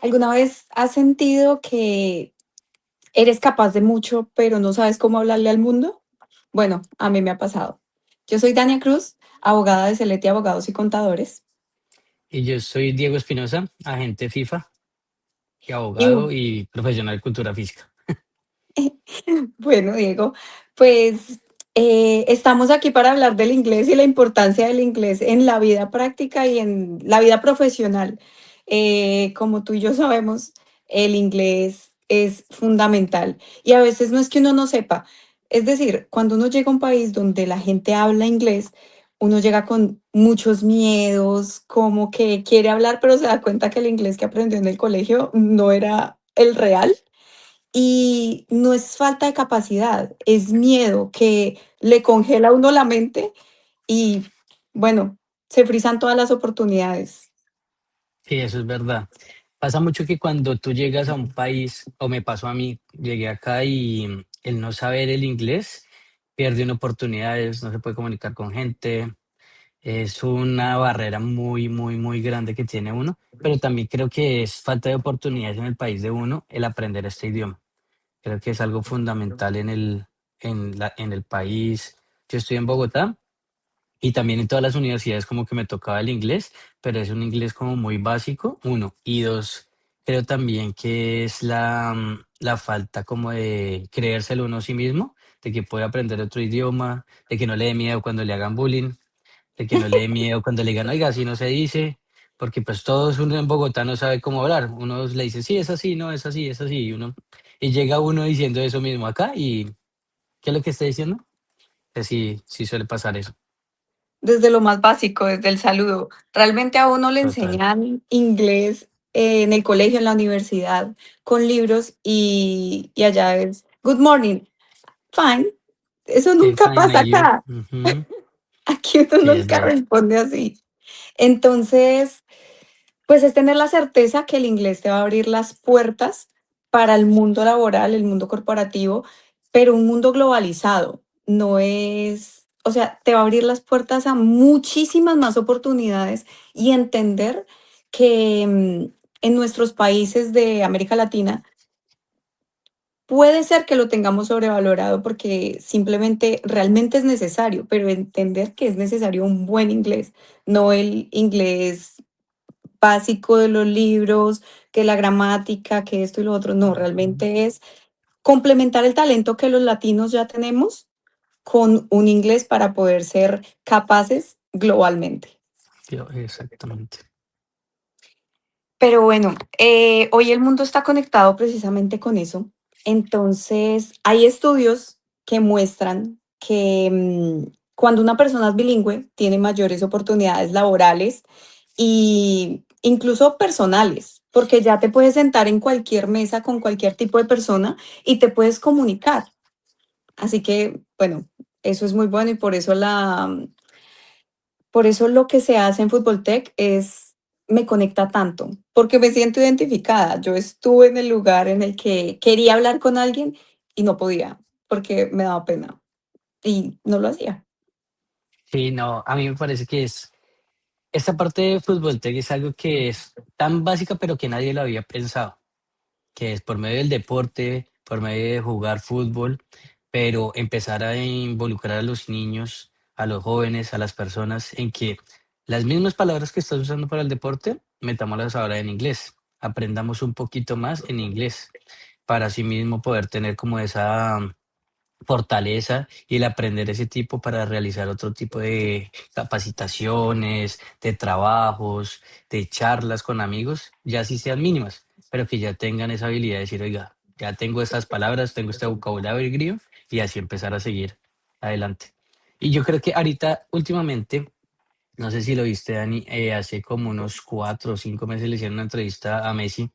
¿Alguna vez has sentido que eres capaz de mucho, pero no sabes cómo hablarle al mundo? Bueno, a mí me ha pasado. Yo soy Dania Cruz, abogada de Celeti Abogados y Contadores. Y yo soy Diego Espinosa, agente FIFA y Y abogado y profesional de cultura física. bueno, Diego, pues estamos aquí para hablar del inglés y la importancia del inglés en la vida práctica y en la vida profesional. Como tú y yo sabemos, el inglés es fundamental y a veces no es que uno no sepa. Es decir, cuando uno llega a un país donde la gente habla inglés, uno llega con muchos miedos, como que quiere hablar, pero se da cuenta que el inglés que aprendió en el colegio no era el real. Y no es falta de capacidad, es miedo que le congela a uno la mente y, bueno, se frisan todas las oportunidades. Sí, eso es verdad. Pasa mucho que cuando tú llegas a un país, o me pasó a mí, llegué acá y el no saber el inglés pierde una oportunidades, no se puede comunicar con gente, es una barrera muy, muy, muy grande que tiene uno, pero también creo que es falta de oportunidades en el país de uno el aprender este idioma. Creo que es algo fundamental en el país. Yo estoy en Bogotá. Y también en todas las universidades como que me tocaba el inglés, pero es un inglés como muy básico, uno. Y dos, creo también que es la falta como de creérselo uno a sí mismo, de que puede aprender otro idioma, de que no le dé miedo cuando le hagan bullying, de que no le dé miedo cuando le digan, oiga, así no se dice, porque pues todos uno en Bogotá no sabe cómo hablar. Uno le dice, sí, es así, no, es así, es así. Y llega uno diciendo eso mismo acá y ¿qué es lo que está diciendo? Que sí, sí suele pasar eso. Desde lo más básico, desde el saludo. Realmente a uno le Total. enseñan inglés en el colegio, en la universidad, con libros y allá es good morning, fine. Eso Sí, nunca fine, pasa and you. acá. Ujú. Aquí uno Sí, es nunca verdad. responde así. Entonces, pues es tener la certeza que el inglés te va a abrir las puertas para el mundo laboral, el mundo corporativo, pero un mundo globalizado. No es, o sea, te va a abrir las puertas a muchísimas más oportunidades y entender que en nuestros países de América Latina puede ser que lo tengamos sobrevalorado porque simplemente realmente es necesario, pero entender que es necesario un buen inglés, no el inglés básico de los libros, que la gramática, que esto y lo otro. No, realmente es complementar el talento que los latinos ya tenemos con un inglés para poder ser capaces globalmente. Exactamente. Pero bueno, hoy el mundo está conectado precisamente con eso. Entonces, hay estudios que muestran que cuando una persona es bilingüe, tiene mayores oportunidades laborales y incluso personales, porque ya te puedes sentar en cualquier mesa con cualquier tipo de persona y te puedes comunicar. Así que, bueno, eso es muy bueno y por eso lo que se hace en Fútbol Tech es me conecta tanto, porque me siento identificada. Yo estuve en el lugar en el que quería hablar con alguien y no podía, porque me daba pena y no lo hacía. Sí, no, a mí me parece que esta parte de fútbol tech es algo que es tan básica, pero que nadie lo había pensado, que es por medio del deporte, por medio de jugar fútbol, pero empezar a involucrar a los niños, a los jóvenes, a las personas en que las mismas palabras que estás usando para el deporte, metámoslas ahora en inglés. Aprendamos un poquito más en inglés para así mismo poder tener como esa fortaleza y el aprender ese tipo para realizar otro tipo de capacitaciones, de trabajos, de charlas con amigos, ya si sean mínimas, pero que ya tengan esa habilidad de decir, oiga, ya tengo estas palabras, tengo este vocabulario y así empezar a seguir adelante. Y yo creo que ahorita, últimamente, no sé si lo viste, Dani, hace como unos 4 o 5 meses le hicieron una entrevista a Messi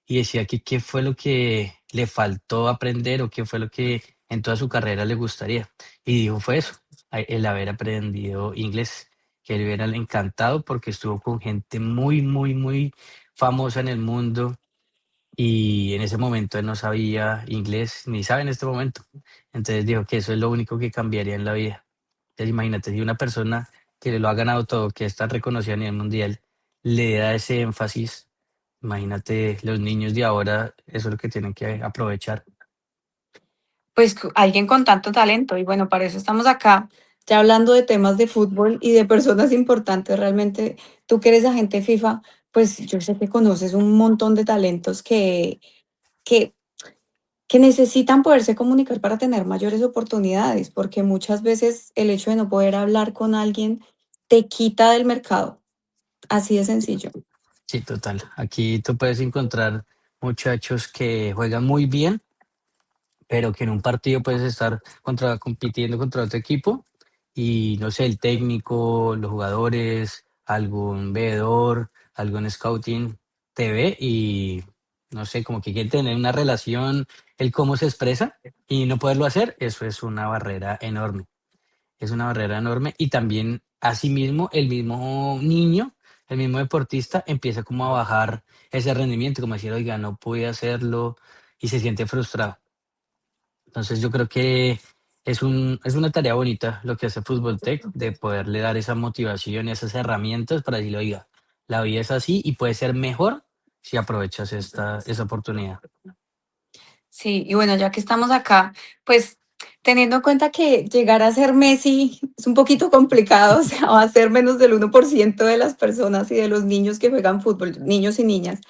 y decía que qué fue lo que le faltó aprender o qué fue lo que en toda su carrera le gustaría. Y dijo fue eso, el haber aprendido inglés, que le hubiera encantado porque estuvo con gente muy, muy, muy famosa en el mundo y en ese momento él no sabía inglés, ni sabe en este momento. Entonces dijo que eso es lo único que cambiaría en la vida. Entonces imagínate, si una persona que lo ha ganado todo, que es tan reconocida a nivel mundial, le da ese énfasis. Imagínate los niños de ahora, eso es lo que tienen que aprovechar. Pues alguien con tanto talento y bueno, para eso estamos acá, ya hablando de temas de fútbol y de personas importantes. Realmente, tú que eres agente FIFA, pues yo sé que conoces un montón de talentos que, que necesitan poderse comunicar para tener mayores oportunidades, porque muchas veces el hecho de no poder hablar con alguien te quita del mercado, así de sencillo. Sí, total. Aquí tú puedes encontrar muchachos que juegan muy bien, pero que en un partido puedes estar compitiendo contra otro equipo y no sé, el técnico, los jugadores, algún veedor, algún scouting te ve y no sé, como que quiere tener una relación, el cómo se expresa y no poderlo hacer, eso es una barrera enorme. Es una barrera enorme y también, asimismo, el mismo niño, el mismo deportista empieza como a bajar ese rendimiento, como decir: "Oiga, no pude hacerlo", y se siente frustrado. Entonces, yo creo que es una tarea bonita lo que hace Fútbol Tech, de poderle dar esa motivación y esas herramientas para decirle: "Oiga, la vida es así y puede ser mejor si aprovechas esa oportunidad". Sí, y bueno, ya que estamos acá, pues teniendo en cuenta que llegar a ser Messi es un poquito complicado, o sea, va a ser menos del 1% de las personas y de los niños que juegan fútbol, niños y niñas.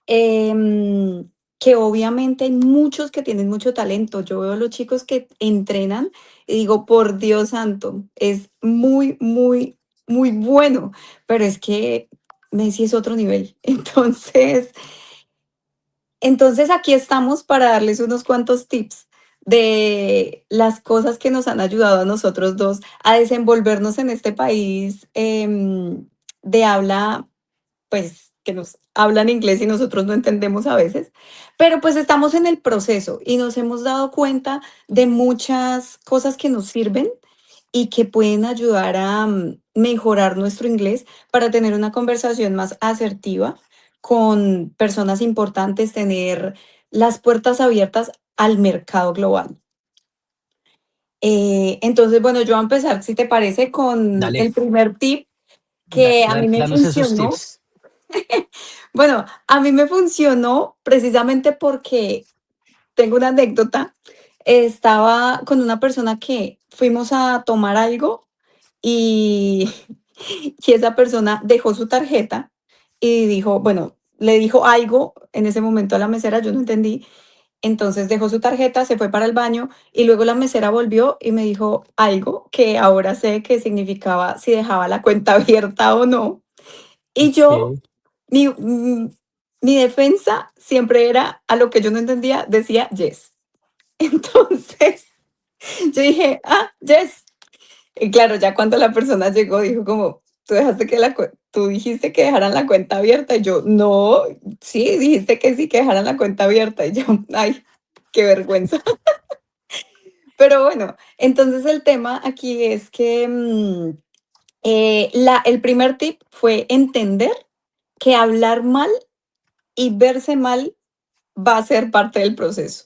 Que obviamente hay muchos que tienen mucho talento. Yo veo a los chicos que entrenan y digo, por Dios santo, es muy, muy, muy bueno, pero es que Messi es otro nivel. Entonces aquí estamos para darles unos cuantos tips de las cosas que nos han ayudado a nosotros dos a desenvolvernos en este país de habla pues, que nos hablan inglés y nosotros no entendemos a veces, pero pues estamos en el proceso y nos hemos dado cuenta de muchas cosas que nos sirven y que pueden ayudar a mejorar nuestro inglés para tener una conversación más asertiva con personas importantes, tener las puertas abiertas al mercado global. Entonces, bueno, yo voy a empezar, si te parece, con Dale, el primer tip que a mí me danos esos funcionó. tips. Bueno, a mí me funcionó precisamente porque tengo una anécdota. Estaba con una persona que fuimos a tomar algo y, y esa persona dejó su tarjeta y dijo, bueno, le dijo algo en ese momento a la mesera, yo no entendí. Entonces dejó su tarjeta, se fue para el baño y luego la mesera volvió y me dijo algo que ahora sé que significaba si dejaba la cuenta abierta o no. Y yo Okey. mi, mi defensa siempre era, a lo que yo no entendía, decía yes. Entonces, yo dije: "Ah, yes". Y claro, ya cuando la persona llegó, dijo como: "Tú dijiste que dejaran la cuenta abierta", y yo: "No, sí, dijiste que sí, que dejaran la cuenta abierta", y yo: "Ay, qué vergüenza". Pero bueno, entonces el tema aquí es que, el primer tip fue entender que hablar mal y verse mal va a ser parte del proceso.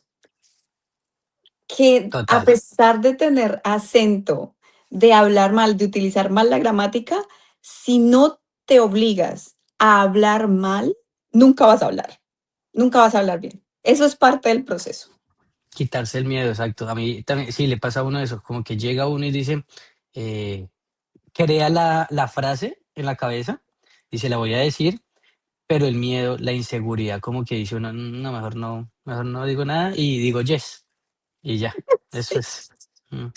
Que a Total. pesar de tener acento, de hablar mal, de utilizar mal la gramática, si no te obligas a hablar mal, nunca vas a hablar, nunca vas a hablar bien. Eso es parte del proceso. Quitarse el miedo, exacto. A mí también, sí, le pasa a uno eso, como que llega uno y dice, eh, crea la frase en la cabeza y se la voy a decir, pero el miedo, la inseguridad, como que dice uno, no, mejor no digo nada y digo yes, y ya, eso Sí, es. Mm,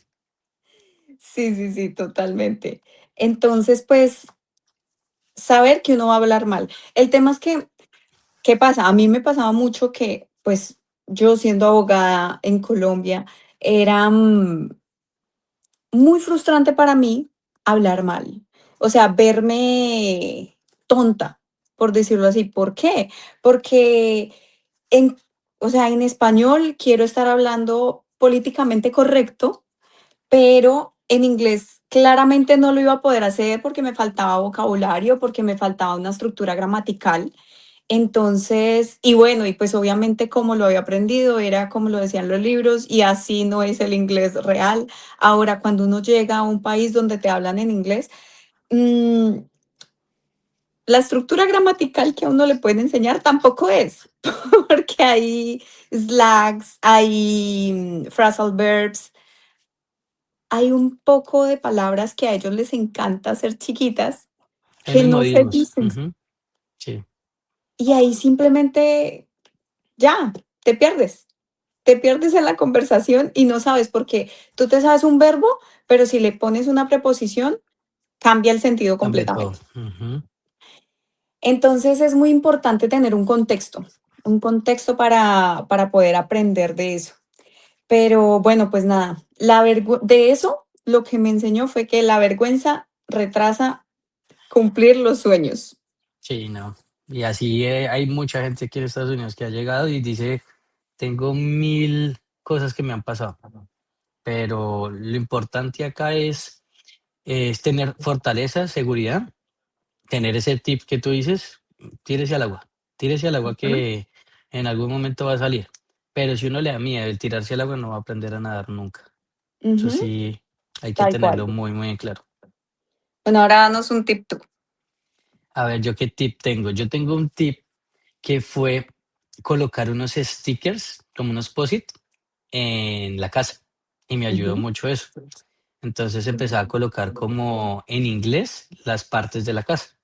sí, sí, sí, totalmente. Entonces, pues, saber que uno va a hablar mal. El tema es que, ¿qué pasa? A mí me pasaba mucho que, pues, yo siendo abogada en Colombia, era, muy frustrante para mí hablar mal, o sea, verme tonta, por decirlo así. ¿Por qué? Porque en, o sea, en español quiero estar hablando políticamente correcto, pero en inglés claramente no lo iba a poder hacer porque me faltaba vocabulario, porque me faltaba una estructura gramatical. Entonces, y bueno, y pues obviamente como lo había aprendido era como lo decían los libros y así no es el inglés real. Ahora, cuando uno llega a un país donde te hablan en inglés, mm, la estructura gramatical que a uno le pueden enseñar tampoco es, porque hay slags, hay phrasal verbs, hay un poco de palabras que a ellos les encanta hacer chiquitas Hay que unos no se modismos. dicen. Sí, Y ahí simplemente ya, te pierdes. Te pierdes en la conversación y no sabes porque tú te sabes un verbo, pero si le pones una preposición, cambia el sentido cambia todo. completamente. Entonces es muy importante tener un contexto para poder aprender de eso. Pero bueno, pues nada, de eso lo que me enseñó fue que la vergüenza retrasa cumplir los sueños. Sí, no. Y así hay mucha gente aquí en Estados Unidos que ha llegado y dice, tengo 1000 cosas que me han pasado, pero lo importante acá es tener fortaleza, seguridad, tener ese tip que tú dices, tírese al agua Ujú, que en algún momento va a salir. Pero si uno le da miedo el tirarse al agua, no va a aprender a nadar nunca. Eso ujú, sí, hay que tal tenerlo cual. muy, muy en claro. Bueno, ahora danos un tip tú. A ver, ¿yo qué tip tengo? Yo tengo un tip que fue colocar unos stickers, como unos post-it, en la casa, y me ayudó Ujú, mucho eso. Entonces empezaba a colocar como en inglés las partes de la casa.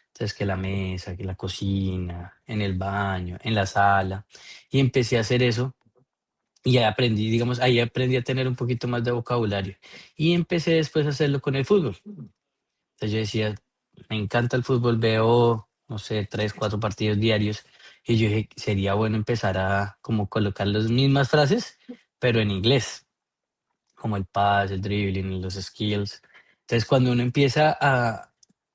Entonces, que la mesa, que la cocina, en el baño, en la sala, y empecé a hacer eso, y aprendí, digamos, ahí aprendí a tener un poquito más de vocabulario, y empecé después a hacerlo con el fútbol. Entonces yo decía, me encanta el fútbol, veo, no sé, 3, 4 partidos diarios. Y yo dije, sería bueno empezar a como colocar las mismas frases, pero en inglés, como el pass, el dribbling, los skills. Entonces cuando uno empieza a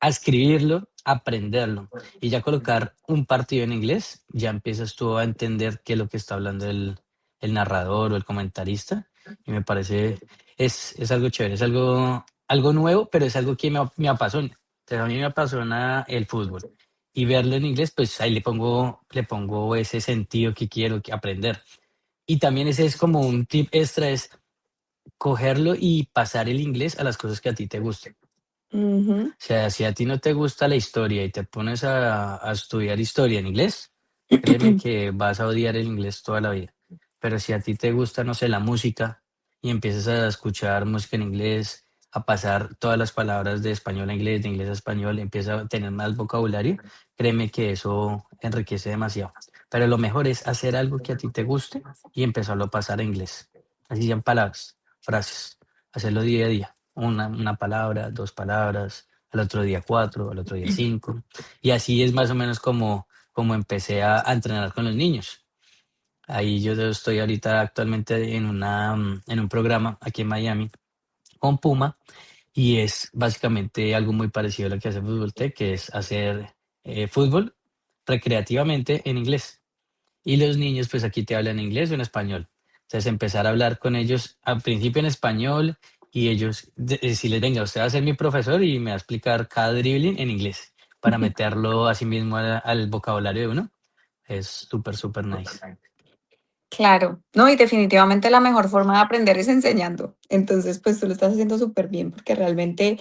escribirlo, aprenderlo y ya colocar un partido en inglés, ya empiezas tú a entender qué es lo que está hablando el narrador o el comentarista. Y me parece, es algo chévere, es algo nuevo, pero es algo que me apasiona. Entonces, a mí me apasiona el fútbol. Y verlo en inglés, pues ahí le pongo ese sentido que quiero aprender. Y también ese es como un tip extra, es cogerlo y pasar el inglés a las cosas que a ti te gusten. ujú. O sea, si a ti no te gusta la historia y te pones a estudiar historia en inglés, créeme que vas a odiar el inglés toda la vida. Pero si a ti te gusta, no sé, la música y empiezas a escuchar música en inglés, a pasar todas las palabras de español a inglés, de inglés a español, empiezas a tener más vocabulario, créeme que eso enriquece demasiado. Pero lo mejor es hacer algo que a ti te guste y empezarlo a pasar a inglés. Así sean palabras, frases, hacerlo día a día. Una palabra, 2 palabras, al otro día 4, al otro día 5. Y así es más o menos como empecé a entrenar con los niños. Ahí yo estoy ahorita actualmente en un programa aquí en Miami con Puma y es básicamente algo muy parecido a lo que hace Fútbol Tech, que es hacer fútbol recreativamente en inglés. Y los niños, pues aquí te hablan inglés o en español. Entonces empezar a hablar con ellos al principio en español y ellos decirles, venga, usted va a ser mi profesor y me va a explicar cada dribbling en inglés para meterlo así mismo al vocabulario de uno. Es súper, súper nice. Claro, no, y definitivamente la mejor forma de aprender es enseñando. Entonces, pues tú lo estás haciendo súper bien porque realmente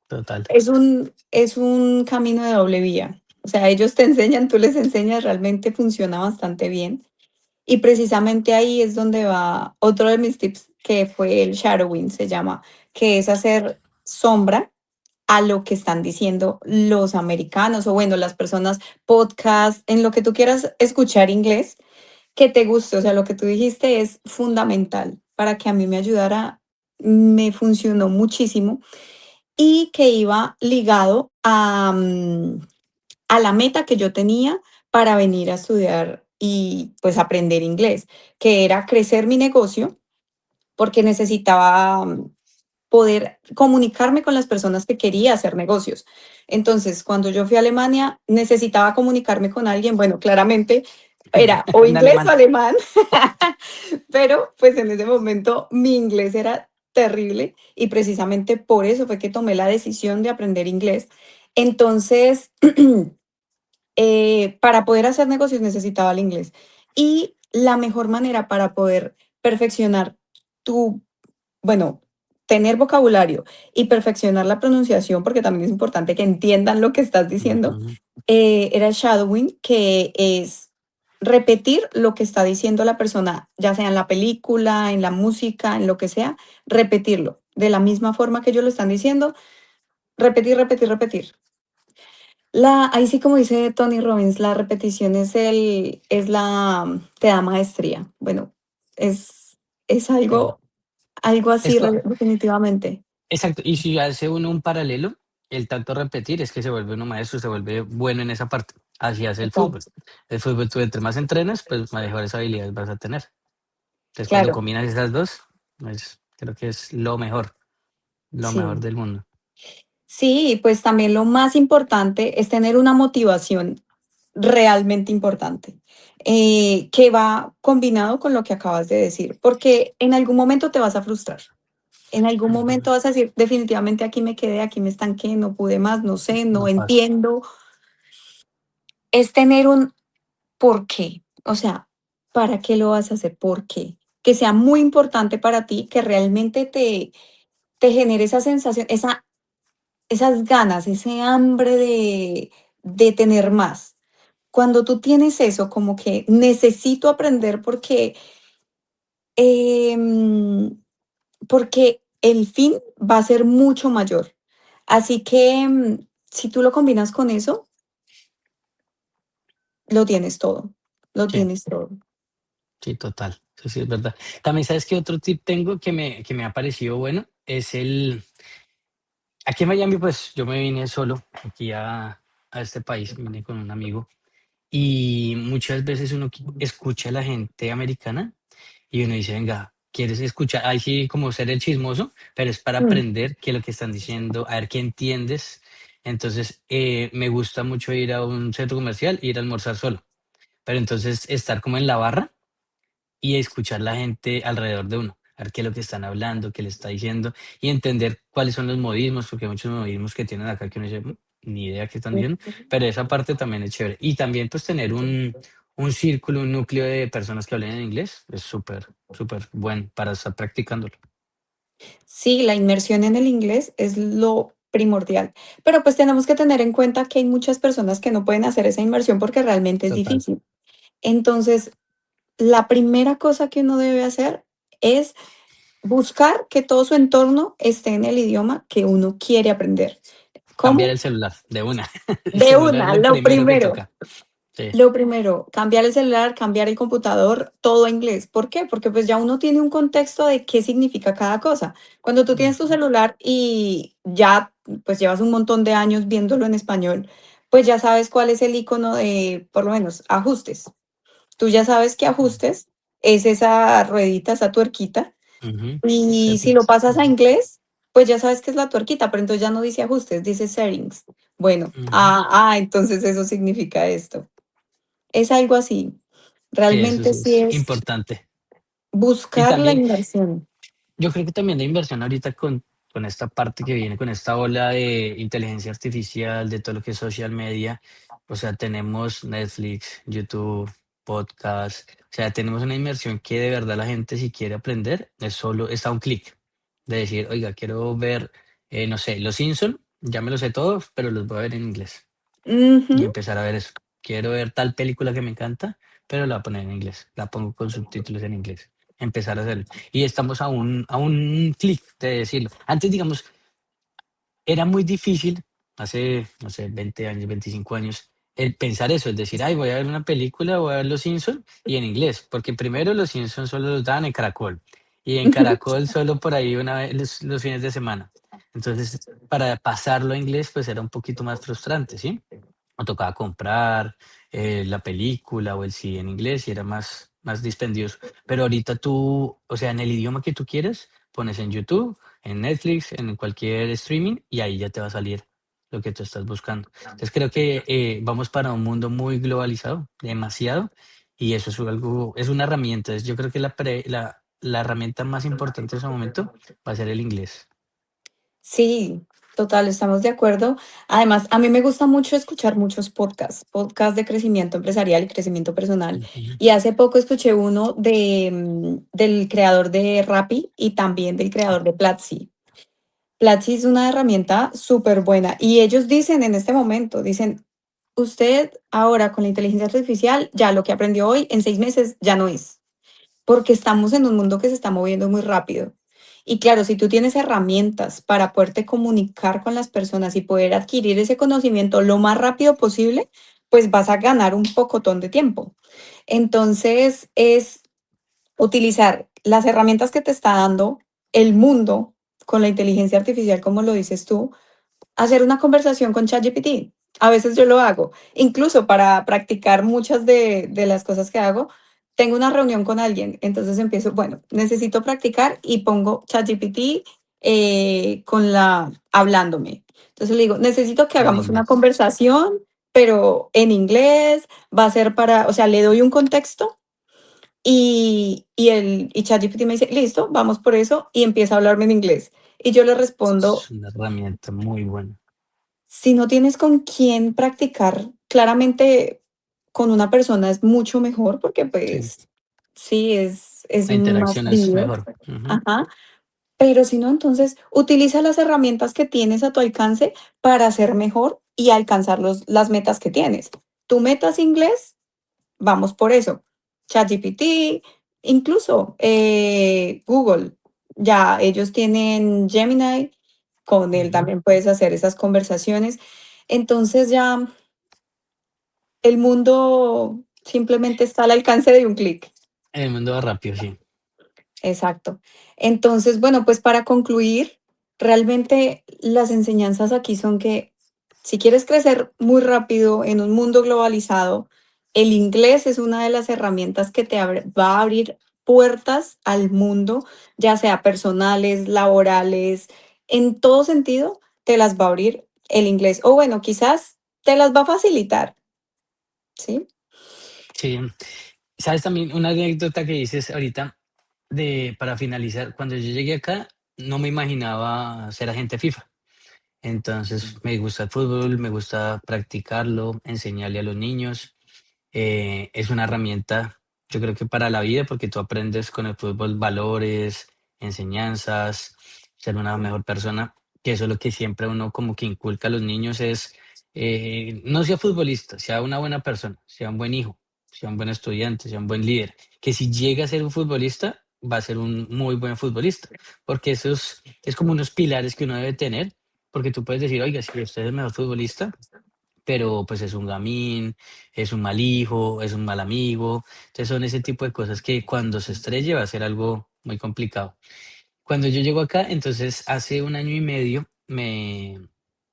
Total, es un camino de doble vía. O sea, ellos te enseñan, tú les enseñas, realmente funciona bastante bien. Y precisamente ahí es donde va otro de mis tips, que fue el shadowing, se llama, que es hacer sombra a lo que están diciendo los americanos o bueno, las personas, podcast, en lo que tú quieras escuchar inglés, que te guste. O sea, lo que tú dijiste es fundamental para que a mí me ayudara, me funcionó muchísimo y que iba ligado a la meta que yo tenía para venir a estudiar y pues aprender inglés, que era crecer mi negocio porque necesitaba poder comunicarme con las personas que quería hacer negocios. Entonces, cuando yo fui a Alemania, necesitaba comunicarme con alguien, bueno, claramente era o en inglés o alemán. alemán, pero pues en ese momento mi inglés era terrible y precisamente por eso fue que tomé la decisión de aprender inglés. Entonces, para poder hacer negocios necesitaba el inglés. Y la mejor manera para poder perfeccionar tu, bueno, tener vocabulario y perfeccionar la pronunciación, porque también es importante que entiendan lo que estás diciendo, Ujú. era shadowing, que es repetir lo que está diciendo la persona, ya sea en la película, en la música, en lo que sea, repetirlo de la misma forma que ellos lo están diciendo, repetir, repetir, repetir. Ahí sí, como dice Tony Robbins, la repetición te da maestría. Bueno, es Sí. algo Es así que, definitivamente. exacto, y si hace uno un paralelo, el tanto repetir es que se vuelve uno maestro, se vuelve bueno en esa parte. Así hace el Total. fútbol. El fútbol, tú entre más entrenas, pues mejores habilidades vas a tener. Entonces, cuando Claro, combinas esas dos, pues creo que es lo mejor sí. del mundo. Sí, pues también lo más importante es tener una motivación realmente importante, que va combinado con lo que acabas de decir, porque en algún momento te vas a frustrar. En algún Ujú. momento vas a decir, definitivamente aquí me quedé, aquí me estanqué, no pude más, no sé, no No pasa. entiendo. Es tener un por qué. O sea, ¿para qué lo vas a hacer? ¿Por qué? Que sea muy importante para ti, que realmente te genere esa sensación, esas ganas, ese hambre de tener más. Cuando tú tienes eso, como que necesito aprender em, porque el fin va a ser mucho mayor. Así que si tú lo combinas con eso, lo tienes todo. Lo Sí, tienes todo. sí, total. Eso sí es verdad. También, ¿sabes qué otro tip tengo que me ha parecido bueno? Es aquí en Miami, pues yo me vine solo aquí a este país, vine con un amigo y muchas veces uno escucha a la gente americana y uno dice, venga, ¿quieres escuchar? Ahí sí, como ser el chismoso, pero es para Mm, aprender qué es lo que están diciendo, a ver qué entiendes. Entonces, me gusta mucho ir a un centro comercial, ir a almorzar solo, pero entonces estar como en la barra y escuchar la gente alrededor de uno, a ver qué es lo que están hablando, qué le está diciendo y entender cuáles son los modismos, porque hay muchos modismos que tienen acá que uno dice, Ni idea qué están diciendo", pero esa parte también es chévere. Y también pues tener un círculo, un núcleo de personas que hablen en inglés es súper, súper bueno para estar practicándolo. sí, la inmersión en el inglés es lo primordial, pero pues tenemos que tener en cuenta que hay muchas personas que no pueden hacer esa inmersión porque realmente es Total. difícil. Entonces, la primera cosa que uno debe hacer es buscar que todo su entorno esté en el idioma que uno quiere aprender. Cambiar ¿Cómo? el celular, de una. El De celular es una, lo lo primero que primero. toca. Sí. Lo primero, cambiar el celular, cambiar el computador, todo a inglés. ¿Por qué? Porque pues ya uno tiene un contexto de qué significa cada cosa. Cuando tú tienes tu Ujú, celular y ya pues llevas un montón de años viéndolo en español, pues ya sabes cuál es el icono de, por lo menos, ajustes. Tú ya sabes que ajustes es esa ruedita, esa tuerquita. ujú. Y si lo Settings. pasas a Ujú, inglés, pues ya sabes que es la tuerquita, pero entonces ya no dice ajustes, dice settings. Bueno, ujú. entonces eso significa esto. Es algo así. Sí, eso Realmente sí sí es es importante. Y buscar la también inversión. yo creo que también la inversión ahorita con esta parte que viene, con esta ola de inteligencia artificial, de todo lo que es social media, o sea, tenemos Netflix, YouTube, podcast, o sea, tenemos una inversión que de verdad la gente si quiere aprender, está a un clic de decir, oiga, quiero ver, no sé, Los Simpson, ya me lo sé todos, pero los voy a ver en inglés y Ujú. empezar a ver eso. Quiero ver tal película que me encanta, pero la voy a poner en inglés, la pongo con subtítulos en inglés, empezar a hacerlo. Y estamos a un clic de decirlo. Antes, digamos, era muy difícil, hace, no sé, 20 años, 25 años, el pensar eso, es decir, ay, voy a ver una película, voy a ver Los Simpson y en inglés, porque primero Los Simpson solo los daban en Caracol y en Caracol solo por ahí una vez los fines de semana. Entonces, para pasarlo a inglés, pues era un poquito más frustrante, ¿sí? O tocaba comprar la película o el CD en inglés y era más dispendioso. Pero ahorita tú, o sea, en el idioma que tú quieres, pones en YouTube, en Netflix, en cualquier streaming y ahí ya te va a salir lo que tú estás buscando. Entonces creo que vamos para un mundo muy globalizado, demasiado, y eso es algo, es una herramienta. Yo creo que la herramienta más importante en ese momento va a ser el inglés. Sí, total, estamos de acuerdo. Además, a mí me gusta mucho escuchar muchos podcasts de crecimiento empresarial y crecimiento personal. Ujú. Y hace poco escuché uno del creador de Rappi y también del creador de Platzi. Platzi es una herramienta súper buena y ellos dicen en este momento, dicen, usted ahora con la inteligencia artificial, ya lo que aprendió hoy en 6 meses ya no es, porque estamos en un mundo que se está moviendo muy rápido. Y claro, si tú tienes herramientas para poderte comunicar con las personas y poder adquirir ese conocimiento lo más rápido posible, pues vas a ganar un pocotón de tiempo. Entonces, es utilizar las herramientas que te está dando el mundo con la inteligencia artificial, como lo dices tú, hacer una conversación con ChatGPT. A veces yo lo hago, incluso para practicar muchas de las cosas que hago. Tengo una reunión con alguien, entonces empiezo, bueno, necesito practicar y pongo ChatGPT hablándome. Entonces le digo, necesito que En hagamos una inglés. conversación, pero en inglés, va a ser para, o sea, le doy un contexto y ChatGPT me dice, listo, vamos por eso, y empieza a hablarme en inglés. Y yo le respondo, Es una herramienta muy buena. si no tienes con quién practicar, claramente con una persona es mucho mejor porque Sí, pues sí, es la más interacción es fluido. mejor. Ujú. Ajá. Pero si no, entonces utiliza las herramientas que tienes a tu alcance para ser mejor y alcanzar las metas que tienes. Tu meta es inglés, vamos por eso. ChatGPT, incluso Google, ya ellos tienen Gemini, con él Ujú. también puedes hacer esas conversaciones. Entonces ya el mundo simplemente está al alcance de un clic. El mundo va rápido, sí. Exacto. Entonces, bueno, pues para concluir, realmente las enseñanzas aquí son que si quieres crecer muy rápido en un mundo globalizado, el inglés es una de las herramientas que va a abrir puertas al mundo, ya sea personales, laborales, en todo sentido, te las va a abrir el inglés. O bueno, quizás te las va a facilitar, ¿sí? Sí. ¿Sabes también una anécdota que dices ahorita para finalizar? Cuando yo llegué acá, no me imaginaba ser agente FIFA. Entonces, me gusta el fútbol, me gusta practicarlo, enseñarle a los niños. Es una herramienta, yo creo que para la vida, porque tú aprendes con el fútbol valores, enseñanzas, ser una mejor persona, que eso es lo que siempre uno como que inculca a los niños es, no sea futbolista, sea una buena persona, sea un buen hijo, sea un buen estudiante, sea un buen líder, que si llega a ser un futbolista, va a ser un muy buen futbolista, porque eso es como unos pilares que uno debe tener, porque tú puedes decir, oiga, si usted es el mejor futbolista, pero pues es un gamín, es un mal hijo, es un mal amigo. Entonces son ese tipo de cosas que cuando se estrelle va a ser algo muy complicado. Cuando yo llego acá, entonces hace un año y medio me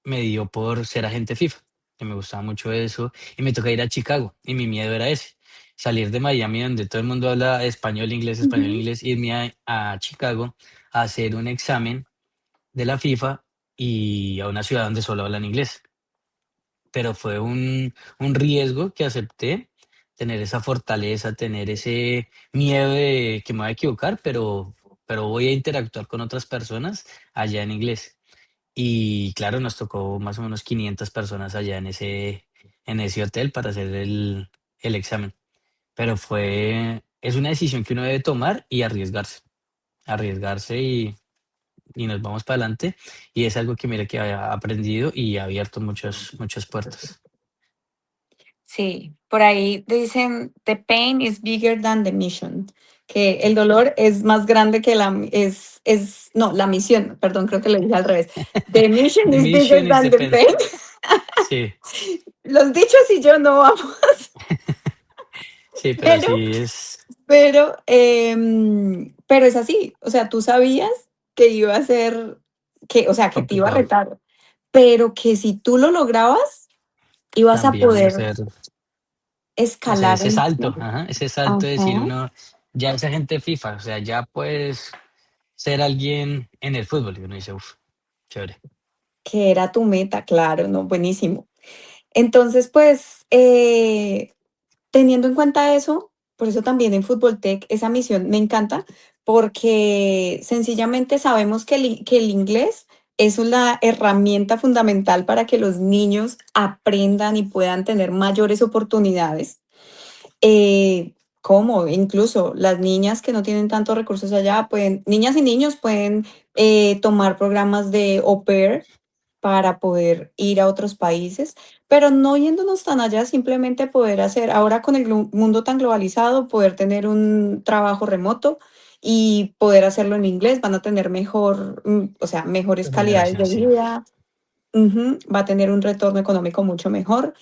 dio por ser agente FIFA, que me gustaba mucho eso, y me toca ir a Chicago, y mi miedo era ese, salir de Miami, donde todo el mundo habla español, Ujú. inglés, irme a Chicago a hacer un examen de la FIFA y a una ciudad donde solo hablan inglés, pero fue un riesgo que acepté, tener esa fortaleza, tener ese miedo de que me voy a equivocar, pero voy a interactuar con otras personas allá en inglés. Y claro, nos tocó más o menos 500 personas allá en ese hotel para hacer el examen. Pero es una decisión que uno debe tomar y arriesgarse y nos vamos para adelante. Y es algo que mira que he aprendido y ha abierto muchas puertas. Sí, por ahí dicen, the pain is bigger than the mission, que el dolor es más grande que no, la misión, perdón, creo que lo dije al revés. The mission The is bigger mission is than the the pen. pain. Sí, Los dichos y yo no vamos, sí, pero pero, sí es pero es así, o sea, tú sabías que iba a ser, o sea, que te iba a complicado. retar, pero que si tú lo lograbas, ibas a También poder hacer escalar ese en... salto, ajá, ese salto de decir Ajá. uno, ya es agente FIFA, o sea, ya puedes ser alguien en el fútbol. Y uno dice, uf, chévere. Que era tu meta, claro, no, buenísimo. Entonces, pues, teniendo en cuenta eso, por eso también en Fútbol Tech esa misión me encanta, porque sencillamente sabemos que el inglés es una herramienta fundamental para que los niños aprendan y puedan tener mayores oportunidades. Eh, ¿Cómo? Incluso las niñas que no tienen tantos recursos allá pueden, niñas y niños pueden tomar programas de au pair para poder ir a otros países, pero no yéndonos tan allá, simplemente poder hacer, ahora con el mundo tan globalizado, poder tener un trabajo remoto y poder hacerlo en inglés, van a tener mejor, o sea, mejores calidades Remuneración, de sí. vida, va a tener un retorno económico mucho mejor.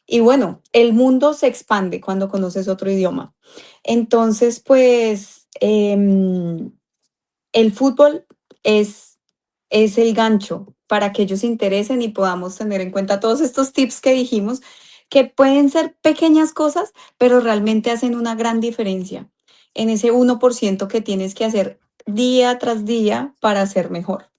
Y bueno, el mundo se expande cuando conoces otro idioma. Entonces, pues, el fútbol es, es el gancho para que ellos se interesen y podamos tener en cuenta todos estos tips que dijimos, que pueden ser pequeñas cosas, pero realmente hacen una gran diferencia en ese 1% que tienes que hacer día tras día para ser mejor.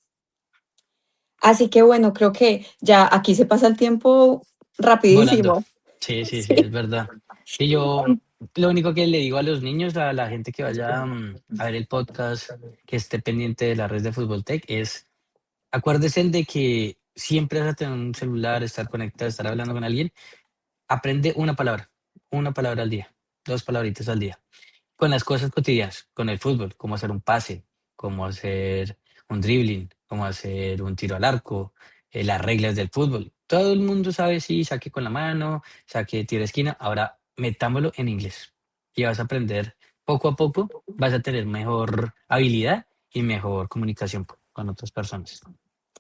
Así que bueno, creo que ya aquí se pasa el tiempo Volando. rapidísimo. Sí, sí, sí, es Sí. verdad. Y yo lo único que le digo a los niños, a la gente que vaya, a ver el podcast, que esté pendiente de la red de Fútbol Tech, es acuérdese de que siempre vas a tener un celular, estar conectado, estar hablando con alguien. Aprende una palabra al día, 2 palabritas al día. Con las cosas cotidianas, con el fútbol, cómo hacer un pase, cómo hacer un dribbling, cómo hacer un tiro al arco, las reglas del fútbol. Todo el mundo sabe si saque con la mano, saque tiro de esquina. Ahora metámoslo en inglés y vas a aprender poco a poco, vas a tener mejor habilidad y mejor comunicación con otras personas.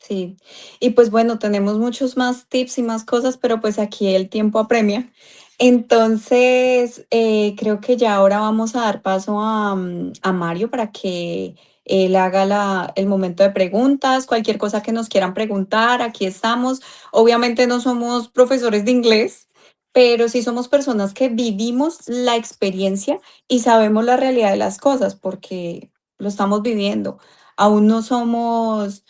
Sí, y pues bueno, tenemos muchos más tips y más cosas, pero pues aquí el tiempo apremia. Entonces, creo que ya ahora vamos a dar paso a Mario para que él haga el momento de preguntas, cualquier cosa que nos quieran preguntar, aquí estamos. Obviamente no somos profesores de inglés, pero sí somos personas que vivimos la experiencia y sabemos la realidad de las cosas porque lo estamos viviendo. Aún no somos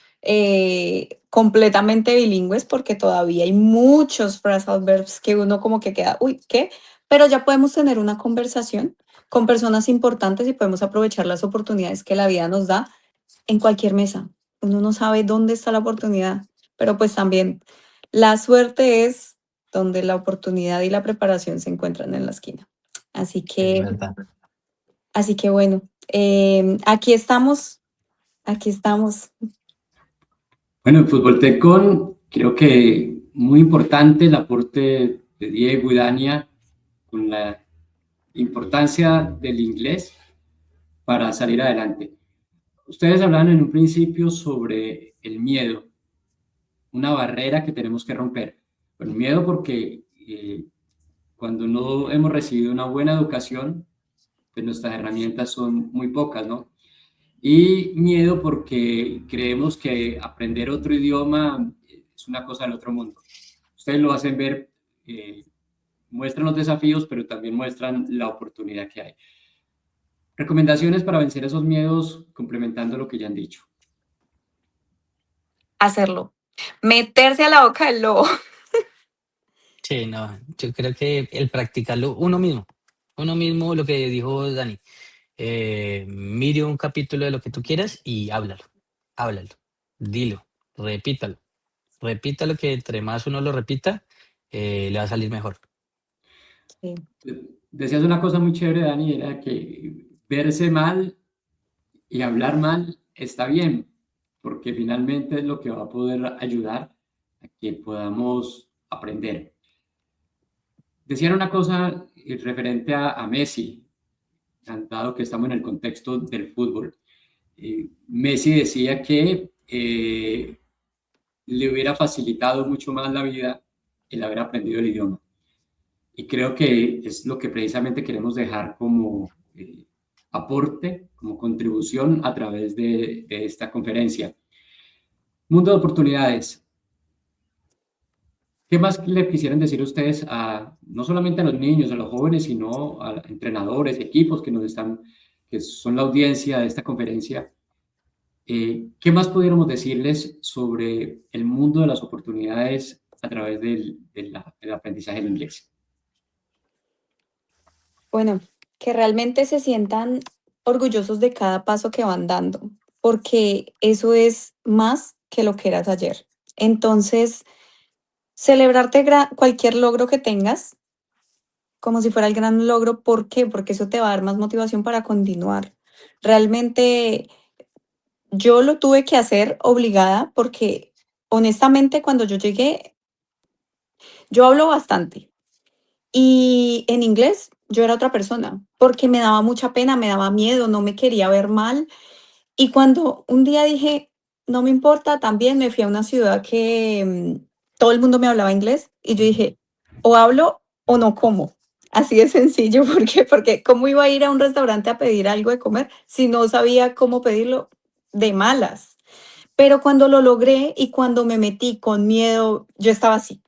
completamente bilingües porque todavía hay muchos phrasal verbs que uno como que queda, uy, ¿qué? Pero ya podemos tener una conversación con personas importantes y podemos aprovechar las oportunidades que la vida nos da en cualquier mesa. Uno no sabe dónde está la oportunidad, pero pues también la suerte es donde la oportunidad y la preparación se encuentran en la esquina. Así Es que, verdad. así que bueno, aquí estamos. Bueno, en Fútbol Tecón creo que muy importante el aporte de Diego y Dania con la importancia del inglés para salir adelante. Ustedes hablaban en un principio sobre el miedo, una barrera que tenemos que romper. Bueno, miedo porque cuando no hemos recibido una buena educación, pues nuestras herramientas son muy pocas, ¿no? Y miedo porque creemos que aprender otro idioma es una cosa del otro mundo. Ustedes lo hacen ver, eh, muestran los desafíos, pero también muestran la oportunidad que hay. Recomendaciones para vencer esos miedos, complementando lo que ya han dicho. Hacerlo. Meterse a la boca del lobo. Sí, no, yo creo que el practicarlo uno mismo, lo que dijo Dani, mire un capítulo de lo que tú quieras y háblalo, dilo, repítalo, repítalo que entre más uno lo repita, le va a salir mejor. Sí, Decías una cosa muy chévere, Dani, era que verse mal y hablar mal está bien, porque finalmente es lo que va a poder ayudar a que podamos aprender. Decían una cosa referente a Messi, dado que estamos en el contexto del fútbol. Messi decía que le hubiera facilitado mucho más la vida el haber aprendido el idioma. Y creo que es lo que precisamente queremos dejar como aporte, como contribución a través de esta conferencia. Mundo de oportunidades. ¿Qué más le quisieran decir ustedes a no solamente a los niños, a los jóvenes, sino a entrenadores, equipos que nos están, que son la audiencia de esta conferencia? ¿Qué más pudiéramos decirles sobre el mundo de las oportunidades a través del aprendizaje del inglés? bueno, que realmente se sientan orgullosos de cada paso que van dando, porque eso es más que lo que eras ayer. Entonces, celebrarte cualquier logro que tengas, como si fuera el gran logro. ¿Por qué? Porque eso te va a dar más motivación para continuar. Realmente yo lo tuve que hacer obligada porque honestamente cuando yo llegué, yo hablo bastante y en inglés yo era otra persona porque me daba mucha pena, me daba miedo, no me quería ver mal. Y cuando un día dije, no me importa, también me fui a una ciudad que todo el mundo me hablaba inglés y yo dije, o hablo o no como. Así de sencillo, ¿por qué? Porque ¿cómo iba a ir a un restaurante a pedir algo de comer si no sabía cómo pedirlo de malas? Pero cuando lo logré y cuando me metí con miedo, yo estaba así.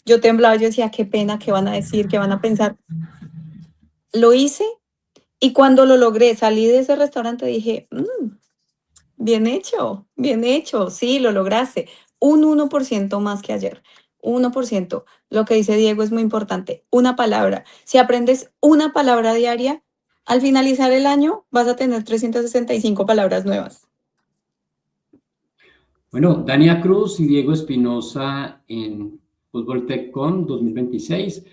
Yo temblaba, yo decía, qué pena, qué van a decir, qué van a pensar. Lo hice y cuando lo logré, salí de ese restaurante, dije, bien hecho, sí, lo lograste. Un 1% más que ayer. 1%. Lo que dice Diego es muy importante. Una palabra. Si aprendes una palabra diaria, al finalizar el año vas a tener 365 palabras nuevas. Bueno, Dania Cruz y Diego Espinosa en Fútbol TechCon 2026.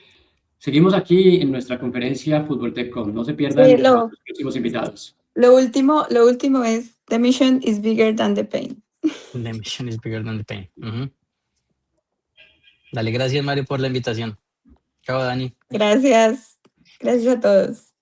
Seguimos aquí en nuestra conferencia Fútbol TechCon. No se Sí, pierdan nuestros próximos invitados. lo último es, the mission is bigger than the pain. The mission is bigger than the pain. Ujú. Dale, gracias Mario por la invitación. Chao, Dani. Gracias. Gracias a todos.